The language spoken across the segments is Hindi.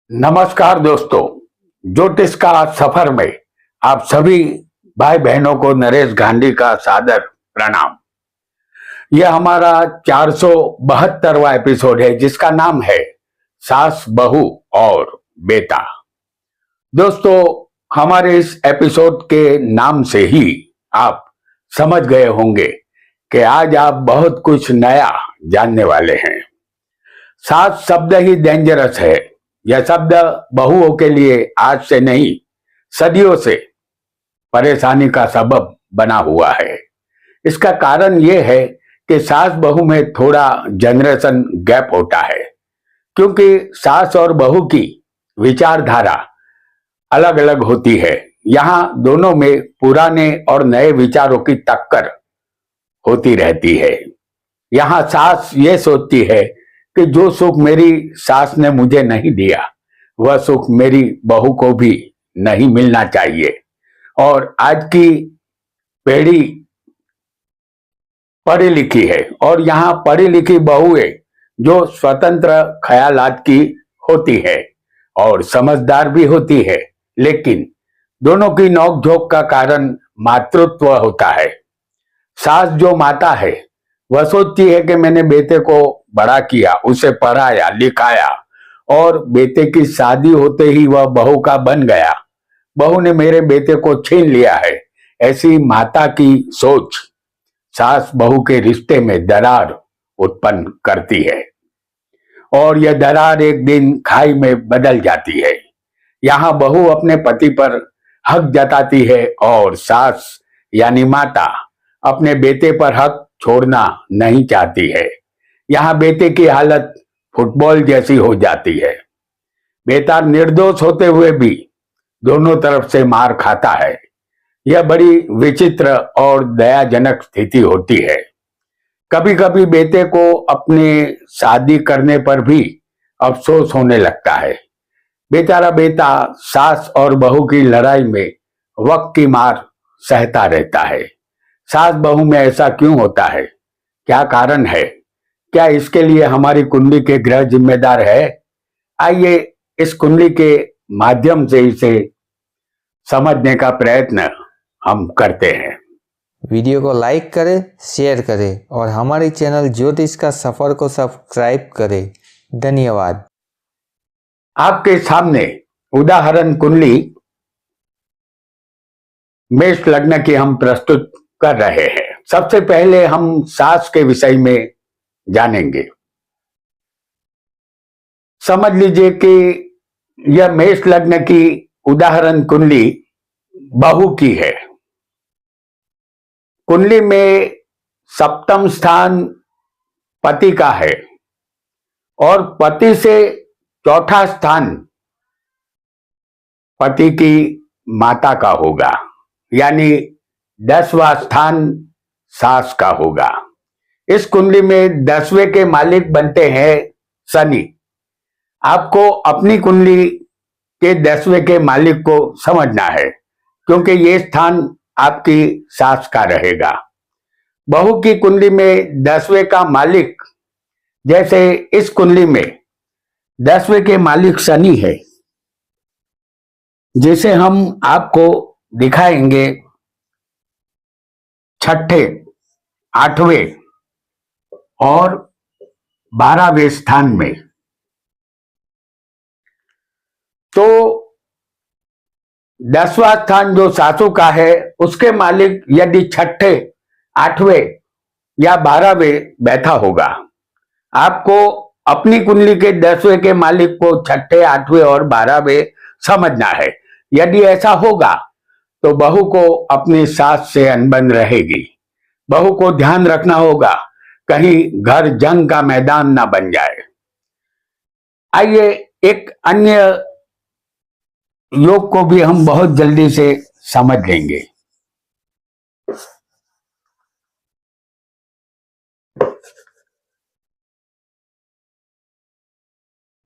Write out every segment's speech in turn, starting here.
नमस्कार दोस्तों, ज्योतिष का सफर में आप सभी भाई बहनों को नरेश गांधी का सादर प्रणाम। यह हमारा 472वां एपिसोड है जिसका नाम है सास बहू और बेटा। दोस्तों, हमारे इस एपिसोड के नाम से ही आप समझ गए होंगे कि आज आप बहुत कुछ नया जानने वाले हैं। सास शब्द ही डेंजरस है। यह शब्द बहुओं के लिए आज से नहीं, सदियों से परेशानी का सबब बना हुआ है। इसका कारण यह है कि सास बहू में थोड़ा जनरेशन गैप होता है, क्योंकि सास और बहू की विचारधारा अलग अलग होती है। यहाँ दोनों में पुराने और नए विचारों की टक्कर होती रहती है। यहाँ सास ये सोचती है कि जो सुख मेरी सास ने मुझे नहीं दिया वह सुख मेरी बहू को भी नहीं मिलना चाहिए। और आज की पीढ़ी पढ़ी लिखी है और यहाँ पढ़ी लिखी बहुएं जो स्वतंत्र ख्यालात की होती है और समझदार भी होती है, लेकिन दोनों की नोकझोंक का कारण मातृत्व होता है। सास जो माता है वह सोचती है कि मैंने बेटे को बड़ा किया, उसे पढ़ाया लिखाया और बेटे की शादी होते ही वह बहू का बन गया, बहू ने मेरे बेटे को छीन लिया है। ऐसी माता की सोच सास बहू के रिश्ते में दरार उत्पन्न करती है और यह दरार एक दिन खाई में बदल जाती है। यहाँ बहू अपने पति पर हक जताती है और सास यानी माता अपने बेटे पर हक छोड़ना नहीं चाहती है। यहाँ बेटे की हालत फुटबॉल जैसी हो जाती है। बेटा निर्दोष होते हुए भी दोनों तरफ से मार खाता है। यह बड़ी विचित्र और दयाजनक स्थिति होती है। कभी कभी बेटे को अपने शादी करने पर भी अफसोस होने लगता है। बेचारा बेटा सास और बहू की लड़ाई में वक्त की मार सहता रहता है। सास बहू में ऐसा क्यों होता है? क्या कारण है? क्या इसके लिए हमारी कुंडली के ग्रह जिम्मेदार है? आइए इस कुंडली के माध्यम से इसे समझने का प्रयत्न हम करते हैं। वीडियो को लाइक करें, शेयर करें और हमारे चैनल ज्योतिष का सफर को सब्सक्राइब करें। धन्यवाद। आपके सामने उदाहरण कुंडली मेष लग्न की हम प्रस्तुत कर रहे हैं। सबसे पहले हम सास के विषय में जानेंगे। समझ लीजिए कि यह मेष लग्न की उदाहरण कुंडली बहू की है। कुंडली में सप्तम स्थान पति का है और पति से चौथा स्थान पति की माता का होगा, यानी 10वां स्थान सास का होगा। इस कुंडली में 10वें के मालिक बनते हैं शनि। आपको अपनी कुंडली के 10वें के मालिक को समझना है, क्योंकि ये स्थान आपकी सास का रहेगा। बहू की कुंडली में 10वें का मालिक, जैसे इस कुंडली में 10वें के मालिक शनि है, जिसे हम आपको दिखाएंगे 6ठे, 8वें और 12वें स्थान में। तो 10वां स्थान जो सासू का है उसके मालिक यदि 6ठे, 8वें या 12वें बैठा होगा, आपको अपनी कुंडली के 10वें के मालिक को 6ठे, 8वें और 12वें समझना है। यदि ऐसा होगा तो बहू को अपनी सास से अनबन रहेगी। बहू को ध्यान रखना होगा कहीं घर जंग का मैदान ना बन जाए। आइए एक अन्य योग को भी हम बहुत जल्दी से समझ लेंगे।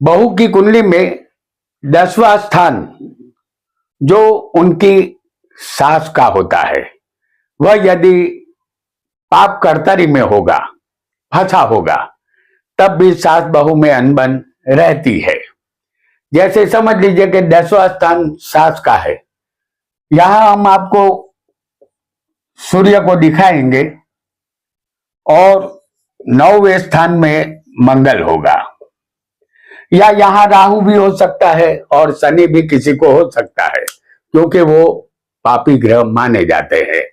बहू की कुंडली में 10वां स्थान जो उनकी सास का होता है, वह यदि पाप कर्तरी में होगा, फंसा होगा, तब भी सास बहू में अनबन रहती है। जैसे समझ लीजिए कि 10वां स्थान सास का है। यहां हम आपको सूर्य को दिखाएंगे और 9वें स्थान में मंगल होगा, या यहां राहु भी हो सकता है और शनि भी किसी को हो सकता है, क्योंकि वो पापी ग्रह माने जाते हैं।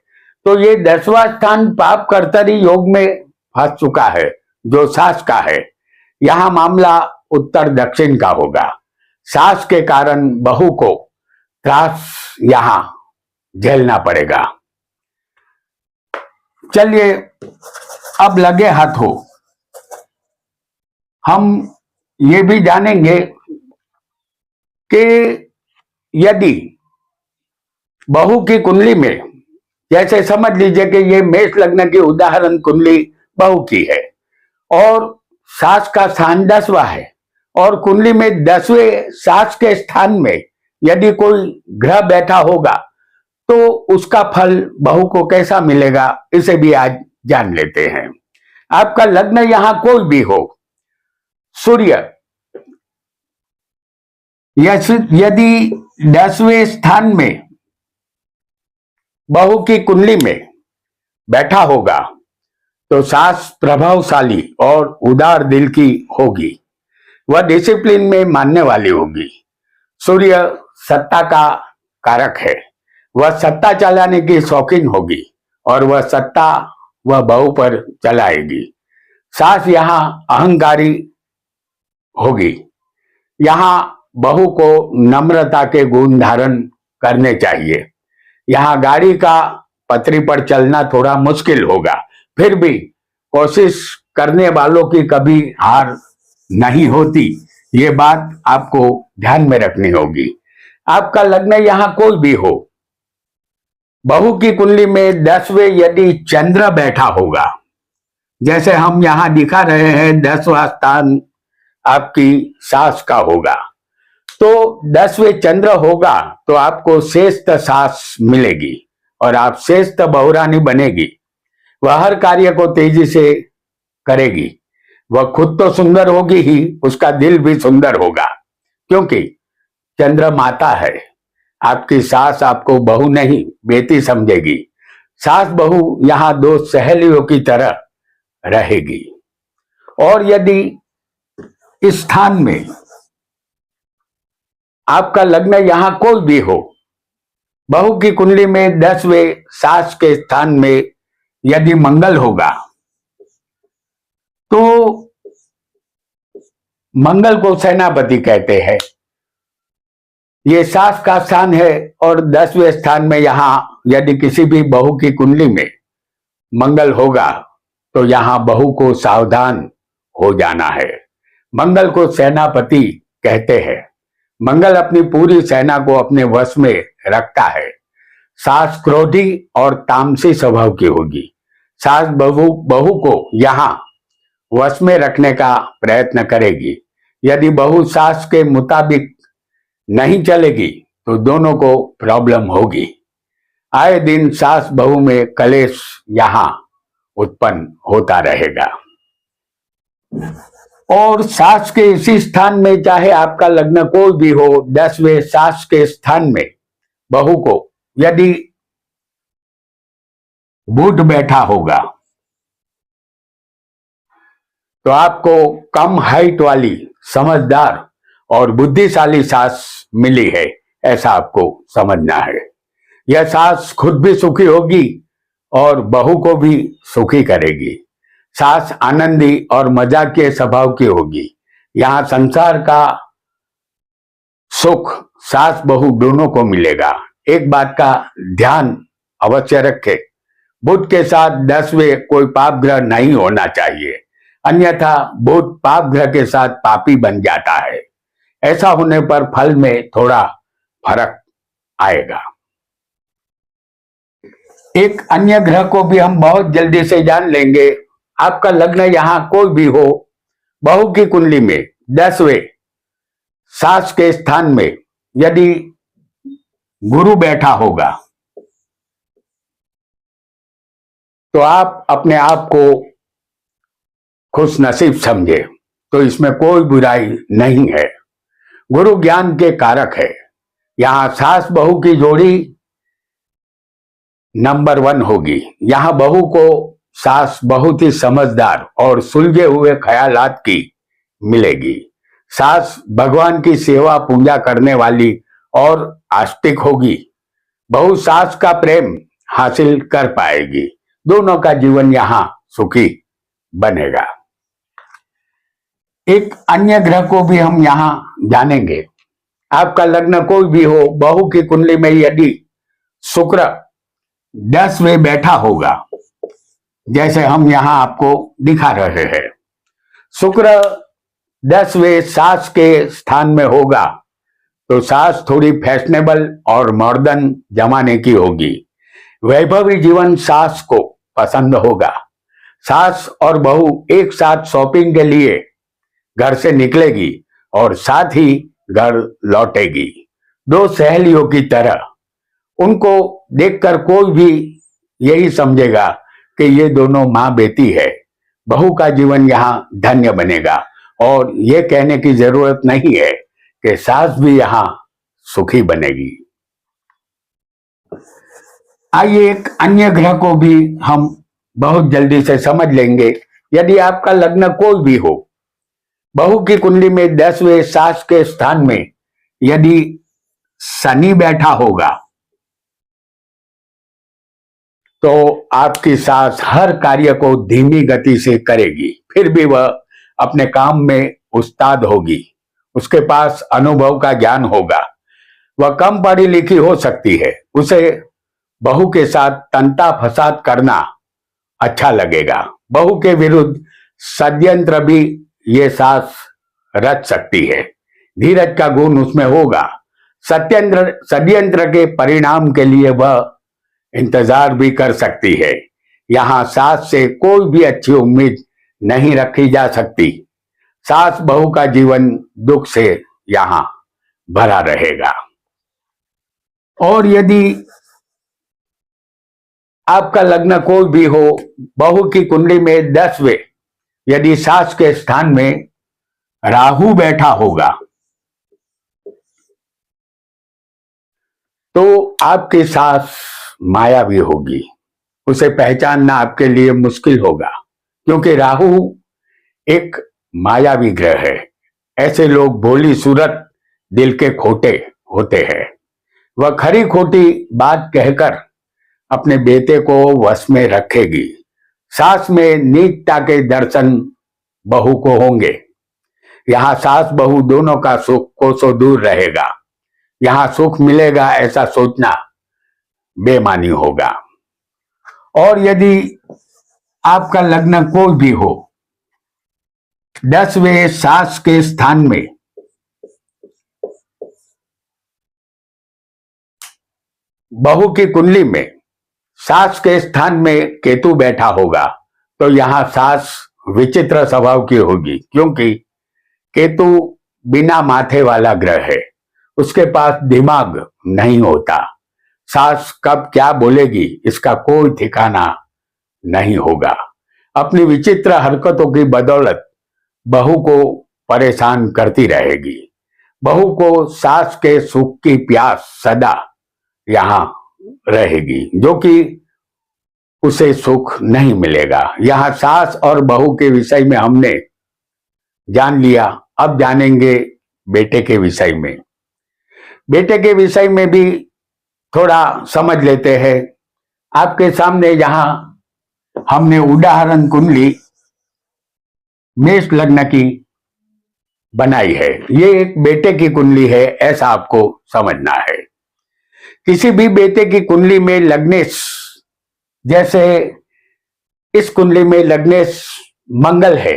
तो ये 10वां स्थान पाप कर्तरी योग में फंस चुका है, जो सास का है। यहां मामला उत्तर दक्षिण का होगा। सास के कारण बहू को त्रास यहां झेलना पड़ेगा। चलिए अब लगे हाथों हम ये भी जानेंगे कि यदि बहू की कुंडली में, जैसे समझ लीजिए कि ये मेष लग्न की उदाहरण कुंडली बहू की है और सास का स्थान 10वां है, और कुंडली में 10वें सास के स्थान में यदि कोई ग्रह बैठा होगा तो उसका फल बहू को कैसा मिलेगा, इसे भी आज जान लेते हैं। आपका लग्न यहां कोई भी हो, सूर्य यदि 10वें स्थान में बहू की कुंडली में बैठा होगा तो सास प्रभावशाली और उदार दिल की होगी। वह डिसिप्लिन में मानने वाली होगी। सूर्य सत्ता का कारक है। वह सत्ता चलाने की शौकीन होगी और वह सत्ता वह बहू पर चलाएगी। सास यहां अहंकारी होगी। यहां बहू को नम्रता के गुण धारण करने चाहिए। यहां गाड़ी का पटरी पर चलना थोड़ा मुश्किल होगा, फिर भी कोशिश करने वालों की कभी हार नहीं होती। ये बात आपको ध्यान में रखनी होगी। आपका लग्न यहां कोई भी हो, बहू की कुंडली में 10वें यदि चंद्र बैठा होगा, जैसे हम यहां दिखा रहे हैं 10वां स्थान आपकी सास का होगा, तो 10वें चंद्र होगा तो आपको श्रेष्ठ सास मिलेगी और आप श्रेष्ठ बहुरानी बनेगी। वह हर कार्य को तेजी से करेगी। वह खुद तो सुंदर होगी ही, उसका दिल भी सुंदर होगा, क्योंकि चंद्र माता है। आपकी सास आपको बहू नहीं बेटी समझेगी। सास बहू यहां दो सहेलियों की तरह रहेगी। और यदि इस स्थान में आपका लग्न यहां कोई भी हो, बहू की कुंडली में 10वें सास के स्थान में यदि मंगल होगा, तो मंगल को सेनापति कहते हैं। ये सास का स्थान है और 10वें स्थान में यहां यदि किसी भी बहू की कुंडली में मंगल होगा तो यहां बहू को सावधान हो जाना है। मंगल को सेनापति कहते हैं। मंगल अपनी पूरी सेना को अपने वश में रखता है। सास क्रोधी और तामसी स्वभाव की होगी। सास बहू को यहां वश में रखने का प्रयत्न करेगी। यदि बहू सास के मुताबिक नहीं चलेगी तो दोनों को प्रॉब्लम होगी। आए दिन सास बहू में कलेश यहां उत्पन्न होता रहेगा। और सास के इसी स्थान में, चाहे आपका लग्न कोई भी हो, 10वें सास के स्थान में बहू को यदि बुध बैठा होगा तो आपको कम हाइट वाली समझदार और बुद्धिशाली सास मिली है, ऐसा आपको समझना है। यह सास खुद भी सुखी होगी और बहू को भी सुखी करेगी। सास आनंदी और मजाकिया स्वभाव की होगी। यहां संसार का सुख सास बहू दोनों को मिलेगा। एक बात का ध्यान अवश्य रखें, बुध के साथ 10वें कोई पाप ग्रह नहीं होना चाहिए, अन्यथा बुध पाप ग्रह के साथ पापी बन जाता है। ऐसा होने पर फल में थोड़ा फर्क आएगा। एक अन्य ग्रह को भी हम बहुत जल्दी से जान लेंगे। आपका लग्न यहां कोई भी हो, बहू की कुंडली में 10वें सास के स्थान में यदि गुरु बैठा होगा तो आप अपने आप को खुश नसीब समझे, तो इसमें कोई बुराई नहीं है। गुरु ज्ञान के कारक है। यहाँ सास बहू की जोड़ी नंबर 1 होगी। यहाँ बहू को सास बहुत ही समझदार और सुलझे हुए ख्यालात की मिलेगी। सास भगवान की सेवा पूजा करने वाली और आस्तिक होगी। बहू सास का प्रेम हासिल कर पाएगी। दोनों का जीवन यहाँ सुखी बनेगा। एक अन्य ग्रह को भी हम यहाँ जानेंगे। आपका लग्न कोई भी हो, बहू की कुंडली में यदि शुक्र 10वें बैठा होगा, जैसे हम यहाँ आपको दिखा रहे हैं, शुक्र 10वें सास के स्थान में होगा तो सास थोड़ी फैशनेबल और मॉडर्न जमाने की होगी। वैभवी जीवन सास को पसंद होगा। सास और बहू एक साथ शॉपिंग के लिए घर से निकलेगी और साथ ही घर लौटेगी। दो सहेलियों की तरह। उनको देखकर कोई भी यही समझेगा कि ये दोनों माँ बेटी है। बहू का जीवन यहाँ धन्य बनेगा और ये कहने की जरूरत नहीं है कि सास भी यहाँ सुखी बनेगी। आइए एक अन्य ग्रह को भी हम बहुत जल्दी से समझ लेंगे। यदि आपका लग्न कोई भी हो, बहू की कुंडली में 10वें सास के स्थान में यदि शनि बैठा होगा तो आपकी सास हर कार्य को धीमी गति से करेगी, फिर भी वह अपने काम में उस्ताद होगी। उसके पास अनुभव का ज्ञान होगा। वह कम पढ़ी लिखी हो सकती है, उसे बहू के साथ तंता फसाद करना अच्छा लगेगा। बहू के विरुद्ध षड्यंत्र भी ये सास रच सकती है। धीरज का गुण उसमें होगा। षड्यंत्र के परिणाम के लिए वह इंतजार भी कर सकती है। यहाँ सास से कोई भी अच्छी उम्मीद नहीं रखी जा सकती। सास बहू का जीवन दुख से यहाँ भरा रहेगा। और यदि आपका लग्न कोई भी हो, बहू की कुंडली में 10वें यदि सास के स्थान में राहु बैठा होगा तो आपकी सास मायावी होगी। उसे पहचानना आपके लिए मुश्किल होगा, क्योंकि राहु एक मायावी ग्रह है। ऐसे लोग भोली सूरत, दिल के खोटे होते हैं। वह खरी खोटी बात कहकर अपने बेटे को वश में रखेगी। सास में नीचता के दर्शन बहू को होंगे। यहाँ सास बहू दोनों का सुख कोसों दूर रहेगा। यहाँ सुख मिलेगा ऐसा सोचना बेमानी होगा। और यदि आपका लग्न कोई भी हो, 10वें सास के स्थान में बहू की कुंडली में सास के स्थान में केतु बैठा होगा तो यहाँ सास विचित्र स्वभाव की होगी, क्योंकि केतु बिना माथे वाला ग्रह है। उसके पास दिमाग नहीं होता। सास कब क्या बोलेगी इसका कोई ठिकाना नहीं होगा। अपनी विचित्र हरकतों की बदौलत बहू को परेशान करती रहेगी। बहू को सास के सुख की प्यास सदा यहाँ रहेगी, जो कि उसे सुख नहीं मिलेगा। यहाँ सास और बहू के विषय में हमने जान लिया। अब जानेंगे बेटे के विषय में। बेटे के विषय में भी थोड़ा समझ लेते हैं। आपके सामने यहाँ हमने उदाहरण कुंडली मेष लग्न की बनाई है। ये एक बेटे की कुंडली है, ऐसा आपको समझना है। किसी भी बेटे की कुंडली में लग्नेश, जैसे इस कुंडली में लग्नेश मंगल है,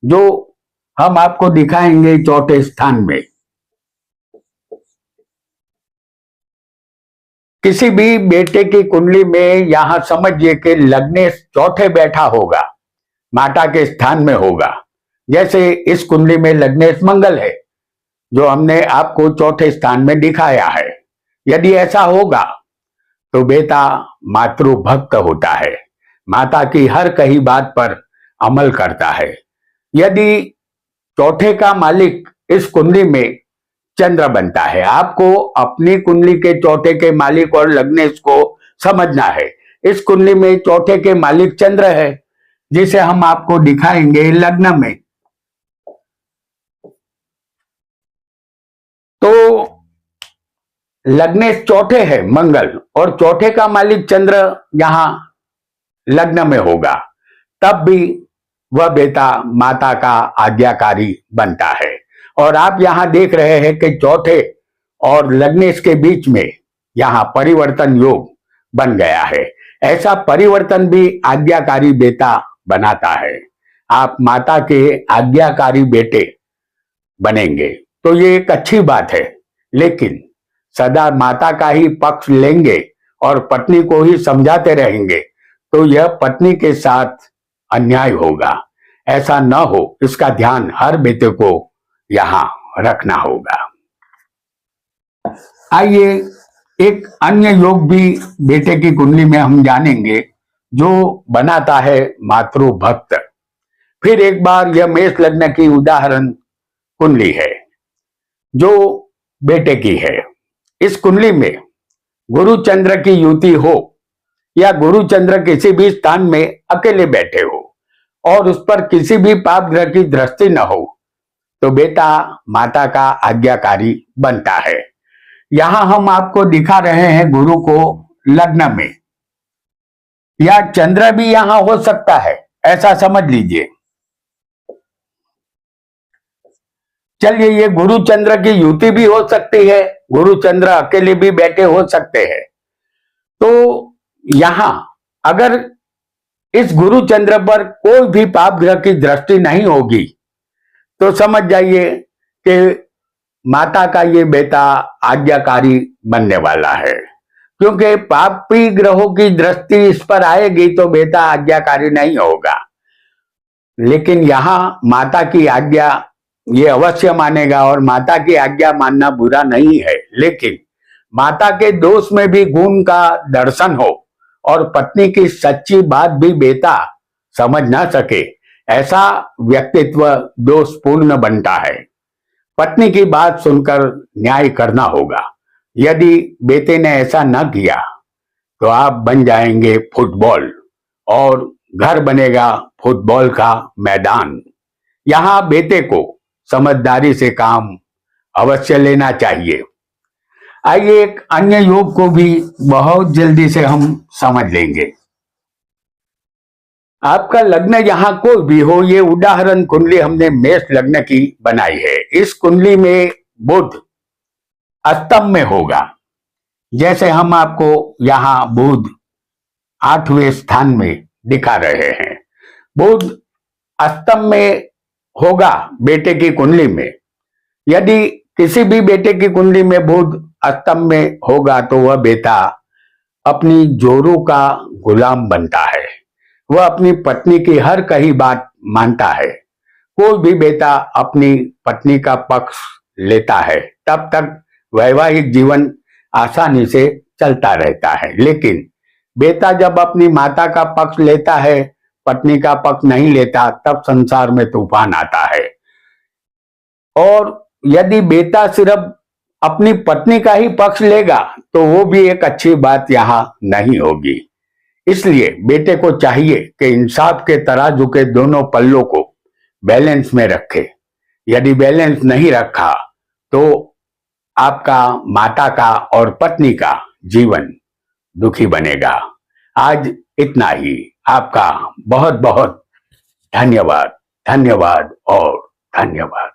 जो हम आपको दिखाएंगे 4थे स्थान में। किसी भी बेटे की कुंडली में यहां समझिए कि लग्नेश 4थे बैठा होगा, माता के स्थान में होगा। जैसे इस कुंडली में लग्नेश मंगल है, जो हमने आपको 4थे स्थान में दिखाया है। यदि ऐसा होगा तो बेटा मातृभक्त होता है, माता की हर कही बात पर अमल करता है। यदि 4थे का मालिक इस कुंडली में चंद्र बनता है। आपको अपनी कुंडली के चौथे के मालिक और लग्नेश को समझना है। इस कुंडली में चौथे के मालिक चंद्र है, जिसे हम आपको दिखाएंगे लग्न में। तो लग्नेश चौथे है मंगल, और चौथे का मालिक चंद्र यहां लग्न में होगा, तब भी वह बेटा माता का आज्ञाकारी बनता है। और आप यहां देख रहे हैं कि चौथे और लग्नेश के बीच में यहां परिवर्तन योग बन गया है। ऐसा परिवर्तन भी आज्ञाकारी बेटा बनाता है। आप माता के आज्ञाकारी बेटे बनेंगे तो ये एक अच्छी बात है, लेकिन सदा माता का ही पक्ष लेंगे और पत्नी को ही समझाते रहेंगे तो यह पत्नी के साथ अन्याय होगा। ऐसा न हो, इसका ध्यान हर बेटे को यहां रखना होगा। आइए एक अन्य योग भी बेटे की कुंडली में हम जानेंगे, जो बनाता है मातृभक्त। फिर एक बार यह मेष लग्न की उदाहरण कुंडली है जो बेटे की है। इस कुंडली में गुरु चंद्र की युति हो या गुरु चंद्र किसी भी स्थान में अकेले बैठे हो और उस पर किसी भी पाप ग्रह की दृष्टि न हो, तो बेटा माता का आज्ञाकारी बनता है। यहां हम आपको दिखा रहे हैं गुरु को लग्न में, या चंद्र भी यहां हो सकता है, ऐसा समझ लीजिए। चलिए, ये गुरु चंद्र की युति भी हो सकती है, गुरु चंद्र अकेले भी बैठे हो सकते हैं। तो यहां अगर इस गुरु चंद्र पर कोई भी पाप ग्रह की दृष्टि नहीं होगी तो समझ जाइए कि माता का ये बेटा आज्ञाकारी बनने वाला है, क्योंकि पापी ग्रहों की दृष्टि इस पर आएगी तो बेटा आज्ञाकारी नहीं होगा। लेकिन यहां माता की आज्ञा ये अवश्य मानेगा, और माता की आज्ञा मानना बुरा नहीं है, लेकिन माता के दोष में भी गुण का दर्शन हो और पत्नी की सच्ची बात भी बेटा समझ ना सके, ऐसा व्यक्तित्व दोषपूर्ण बनता है। पत्नी की बात सुनकर न्याय करना होगा। यदि बेटे ने ऐसा न किया तो आप बन जाएंगे फुटबॉल और घर बनेगा फुटबॉल का मैदान। यहां बेटे को समझदारी से काम अवश्य लेना चाहिए। आइए एक अन्य योग को भी बहुत जल्दी से हम समझ लेंगे। आपका लग्न यहां कोई भी हो, ये उदाहरण कुंडली हमने मेष लग्न की बनाई है। इस कुंडली में बुध अष्टम में होगा, जैसे हम आपको यहां बुध 8वें स्थान में दिखा रहे हैं। बुध अष्टम में होगा बेटे की कुंडली में। यदि किसी भी बेटे की कुंडली में बुध अष्टम में होगा तो वह बेटा अपनी जोरों का गुलाम बनता है। वह अपनी पत्नी की हर कही बात मानता है। कोई भी बेटा अपनी पत्नी का पक्ष लेता है तब तक वैवाहिक जीवन आसानी से चलता रहता है, लेकिन बेटा जब अपनी माता का पक्ष लेता है, पत्नी का पक्ष नहीं लेता, तब संसार में तूफान आता है। और यदि बेटा सिर्फ अपनी पत्नी का ही पक्ष लेगा तो वो भी एक अच्छी बात यहां नहीं होगी। इसलिए बेटे को चाहिए कि इंसाफ के तराजू के दोनों पल्लों को बैलेंस में रखे। यदि बैलेंस नहीं रखा तो आपका माता का और पत्नी का जीवन दुखी बनेगा। आज इतना ही। आपका बहुत बहुत धन्यवाद, धन्यवाद और धन्यवाद।